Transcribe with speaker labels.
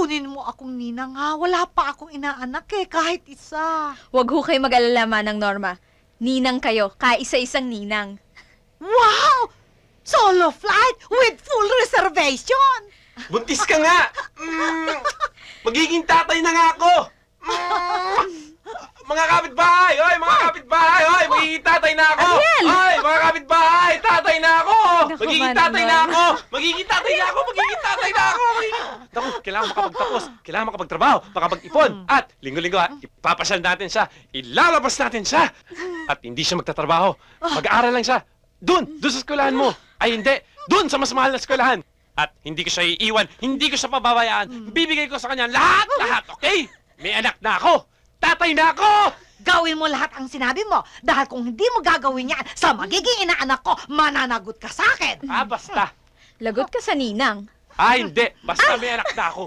Speaker 1: Kunin mo akong ninang ha. Wala pa akong inaanak kahit isa.
Speaker 2: Huwag ho kayo mag-alala, Manang Norma. Ninang kayo, kaisa-isang ninang.
Speaker 1: Wow! Solo flight with full reservation!
Speaker 3: Buntis ka nga! Magiging tatay na nga ako! Mga kapitbahay! Hoy, mga kapitbahay! Hoy, magiging tatay na ako!
Speaker 2: Ariel!
Speaker 3: Hoy, mga kapitbahay! Tatay na ako!
Speaker 2: Naku,
Speaker 3: Magiging
Speaker 2: Manang
Speaker 3: tatay na
Speaker 2: Norma.
Speaker 3: ako! Magiging tatay na ako! Magiging tatay na ako! Naku, kailangan makapagtapos, kailangan makapagtrabaho, makapag-ipon, at linggo-linggo ipapasyal natin siya, ilalabas natin siya, at hindi siya magtatrabaho. Mag-aaral lang siya. Doon sa eskwelahan mo. Ay hindi, doon sa mas mahal na eskwelahan. At hindi ko siya iiwan, hindi ko siya pababayaan. Bibigay ko sa kanya lahat, okay? May anak na ako! Tatay na ako!
Speaker 1: Gawin mo lahat ang sinabi mo dahil kung hindi mo gagawin yan sa magiging inaanak ko, mananagot ka sa akin.
Speaker 3: Basta.
Speaker 2: Lagot ka sa ninang.
Speaker 3: Hindi. Basta may anak na ako.